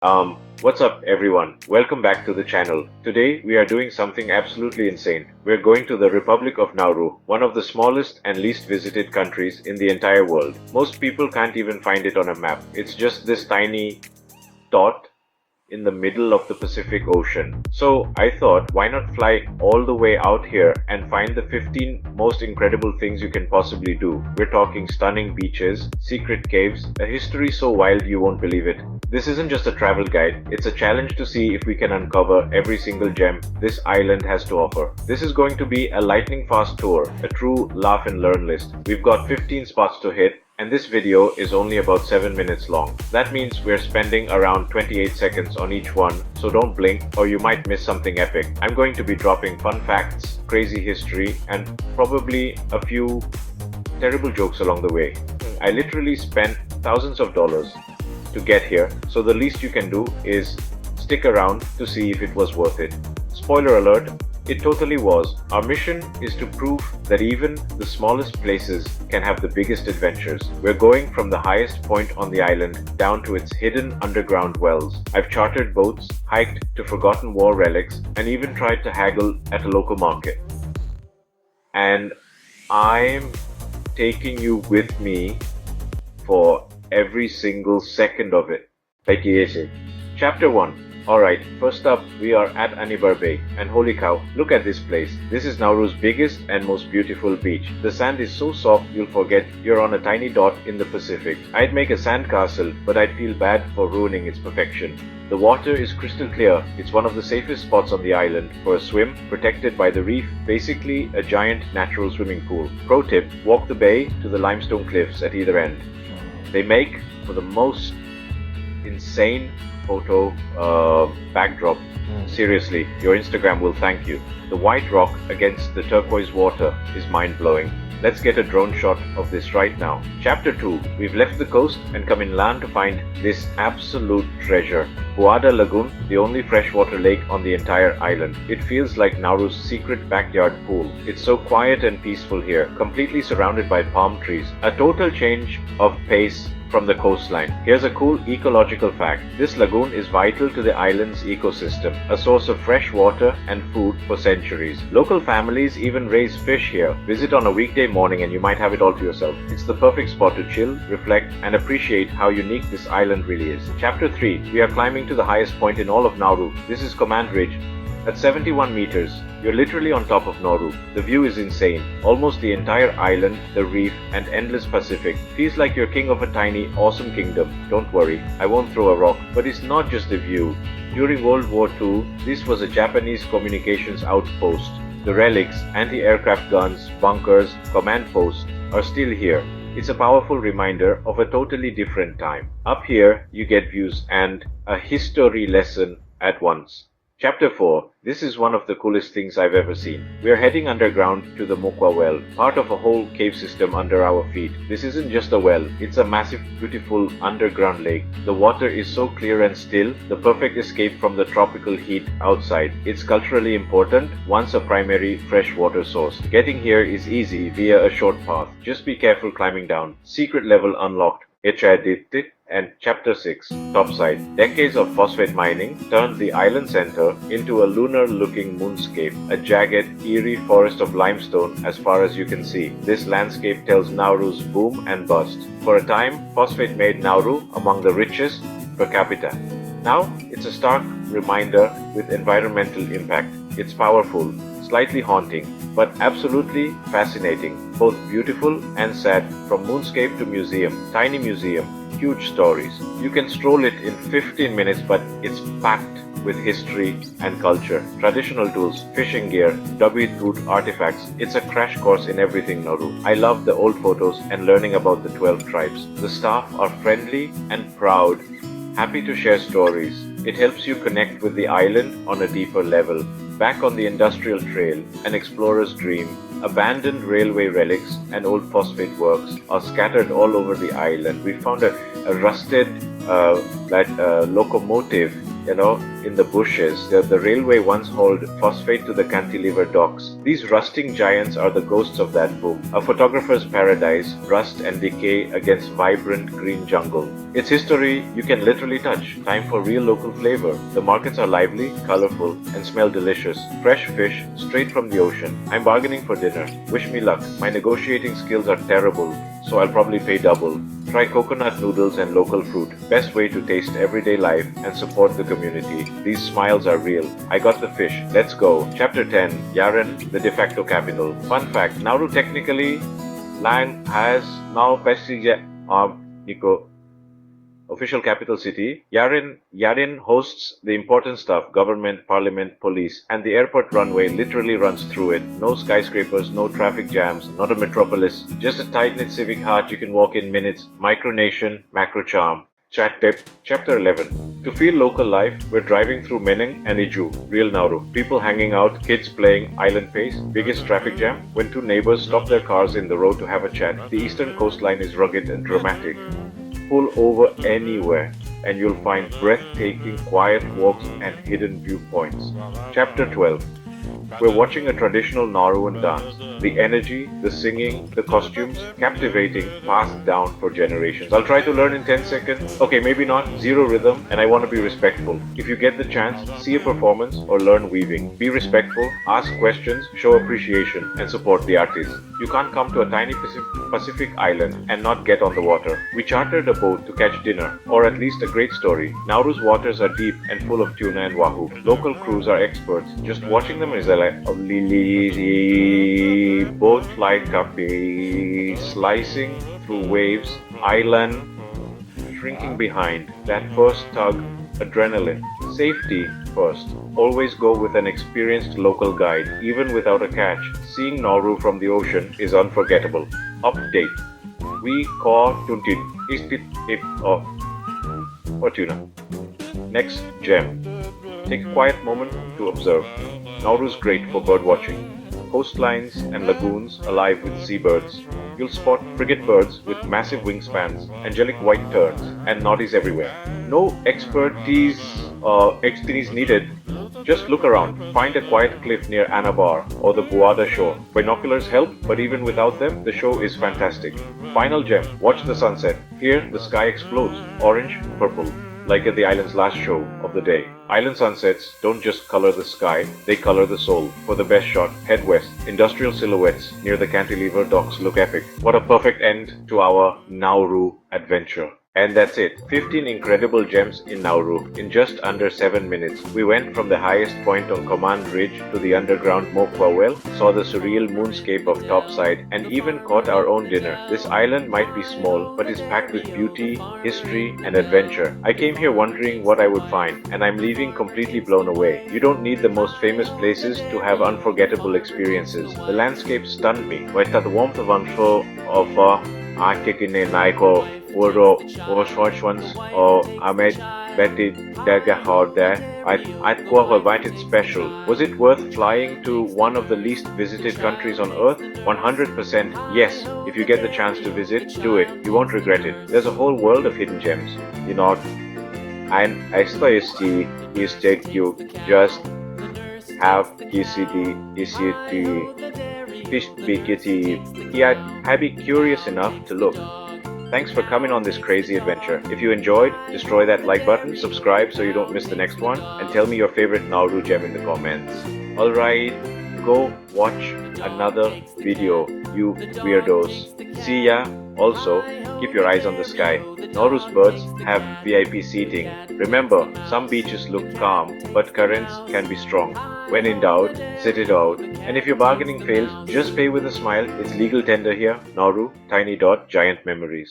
What's up everyone? Welcome back to the channel. Today we are doing something absolutely insane. We're going to the Republic of Nauru, one of the smallest and least visited countries in the entire world. Most people can't even find it on a map. It's just this tiny dot in the middle of the Pacific Ocean. So I thought, why not fly all the way out here and find the 15 most incredible things you can possibly do. We're talking stunning beaches, secret caves, a history so wild you won't believe it. This isn't just a travel guide, it's a challenge to see if we can uncover every single gem this island has to offer. This is going to be a lightning fast tour, a true laugh and learn list. We've got 15 spots to hit, and this video is only about 7 minutes long. That means we're spending around 28 seconds on each one, so don't blink or you might miss something epic. I'm going to be dropping fun facts, crazy history, and probably a few terrible jokes along the way. I literally spent thousands of dollars to get here, so the least you can do is stick around to see if it was worth it. Spoiler alert, it totally was. Our mission is to prove that even the smallest places can have the biggest adventures. We're going from the highest point on the island down to its hidden underground wells. I've chartered boats, hiked to forgotten war relics, and even tried to haggle at a local market. And I'm taking you with me for every single second of it. Chapter 1. Alright, first up we are at Anibare Bay, and holy cow, look at this place. This is Nauru's biggest and most beautiful beach. The sand is so soft you'll forget you're on a tiny dot in the Pacific. I'd make a sand castle, but I'd feel bad for ruining its perfection. The water is crystal clear. It's one of the safest spots on the island for a swim, protected by the reef, basically a giant natural swimming pool. Pro tip, walk the bay to the limestone cliffs at either end. They make for the most insane photo backdrop. Seriously, your Instagram will thank you. The white rock against the turquoise water is mind-blowing. Let's get a drone shot of this right now. Chapter 2. We've left the coast and come inland to find this absolute treasure. Buada Lagoon, the only freshwater lake on the entire island. It feels like Nauru's secret backyard pool. It's so quiet and peaceful here, completely surrounded by palm trees. A total change of pace from the coastline. Here's a cool ecological fact. This lagoon is vital to the island's ecosystem, a source of fresh water and food for centuries. Local families even raise fish here. Visit on a weekday morning and you might have it all to yourself. It's the perfect spot to chill, reflect, and appreciate how unique this island really is. Chapter 3. We are climbing to the highest point in all of Nauru. This is Command Ridge. At 71 meters, you're literally on top of Nauru. The view is insane. Almost the entire island, the reef, and endless Pacific. Feels like you're king of a tiny, awesome kingdom. Don't worry, I won't throw a rock. But it's not just the view. During World War II, this was a Japanese communications outpost. The relics, anti-aircraft guns, bunkers, command posts are still here. It's a powerful reminder of a totally different time. Up here, you get views and a history lesson at once. Chapter 4. This is one of the coolest things I've ever seen. We are heading underground to the Mokwa well, part of a whole cave system under our feet. This isn't just a well, it's a massive, beautiful underground lake. The water is so clear and still, the perfect escape from the tropical heat outside. It's culturally important, once a primary freshwater source. Getting here is easy via a short path. Just be careful climbing down. Secret level unlocked. And Chapter 6. Topside. Decades of phosphate mining turned the island center into a lunar-looking moonscape, a jagged, eerie forest of limestone as far as you can see. This landscape tells Nauru's boom and bust. For a time, phosphate made Nauru among the richest per capita. Now, it's a stark reminder with environmental impact. It's powerful, slightly haunting, but absolutely fascinating. Both beautiful and sad, from moonscape to museum. Tiny museum. Huge stories. You can stroll it in 15 minutes, but it's packed with history and culture. Traditional tools, fishing gear, WWII artifacts. It's a crash course in everything Nauru. I love the old photos and learning about the 12 tribes. The staff are friendly and proud, happy to share stories. It helps you connect with the island on a deeper level. Back on the industrial trail, an explorer's dream, abandoned railway relics and old phosphate works are scattered all over the island. We found a rusted locomotive in the bushes. The railway once hauled phosphate to the cantilever docks. These rusting giants are the ghosts of that boom. A photographer's paradise, rust and decay against vibrant green jungle. Its history you can literally touch. Time for real local flavor. The markets are lively, colorful, and smell delicious. Fresh fish, straight from the ocean. I'm bargaining for dinner. Wish me luck. My negotiating skills are terrible, so I'll probably pay double. Try coconut noodles and local fruit. Best way to taste everyday life and support the community. These smiles are real. I got the fish. Let's go. Chapter 10. Yaren, the de facto capital. Fun fact, Nauru technically land has now passenger Nico. Official capital city, Yaren hosts the important stuff, government, parliament, police, and the airport runway literally runs through it. No skyscrapers, no traffic jams, not a metropolis, just a tight-knit civic heart you can walk in minutes. Micronation, macro charm. Chat tip, Chapter 11. To feel local life, we're driving through Meneng and Iju, real Nauru. People hanging out, kids playing island pace, biggest traffic jam, when two neighbors stop their cars in the road to have a chat. The eastern coastline is rugged and dramatic. Pull over anywhere and you'll find breathtaking quiet walks and hidden viewpoints. Chapter 12. We're watching a traditional Nauruan dance. The energy, the singing, the costumes, captivating, passed down for generations. I'll try to learn in 10 seconds. Okay, maybe not. Zero rhythm, and I want to be respectful. If you get the chance, see a performance or learn weaving. Be respectful, ask questions, show appreciation, and support the artists. You can't come to a tiny Pacific island and not get on the water. We chartered a boat to catch dinner, or at least a great story. Nauru's waters are deep and full of tuna and wahoo. Local crews are experts. Just watching them is like boat flight café slicing through waves, island shrinking behind. That first tug, adrenaline. Safety first. Always go with an experienced local guide, even without a catch. Seeing Nauru from the ocean is unforgettable. Update. We caught tuntin. Or tuna. Next gem. Take a quiet moment to observe. Nauru's great for bird watching. Coastlines and lagoons alive with seabirds. You'll spot frigate birds with massive wingspans, angelic white terns, and noddies everywhere. No expertise needed. Just look around. Find a quiet cliff near Anibare or the Buada shore. Binoculars help, but even without them, the show is fantastic. Final gem. Watch the sunset. Here, the sky explodes. Orange, purple. Like at the island's last show of the day. Island sunsets don't just color the sky, they color the soul. For the best shot, head west. Industrial silhouettes near the cantilever docks look epic. What a perfect end to our Nauru adventure. And that's it. 15 incredible gems in Nauru in just under 7 minutes. We went from the highest point on Command Ridge to the underground Mokwa well, saw the surreal moonscape of topside, and even caught our own dinner. This island might be small, but is packed with beauty, history, and adventure. I came here wondering what I would find, and I'm leaving completely blown away. You don't need the most famous places to have unforgettable experiences. The landscape stunned me. The warmth of Oro ones or Ahmed Betty Dagahor there. I'd quite it special. Was it worth flying to one of the least visited countries on earth? 100% yes. If you get the chance to visit, do it. You won't regret it. There's a whole world of hidden gems. And I suppose you just have I'd be curious enough to look. Thanks for coming on this crazy adventure. If you enjoyed, destroy that like button, subscribe so you don't miss the next one, and tell me your favorite Nauru gem in the comments. Alright, go watch another video, you weirdos. See ya. Also, keep your eyes on the sky. Nauru's birds have VIP seating. Remember, some beaches look calm, but currents can be strong. When in doubt, sit it out. And if your bargaining fails, just pay with a smile. It's legal tender here. Nauru, tiny dot, giant memories.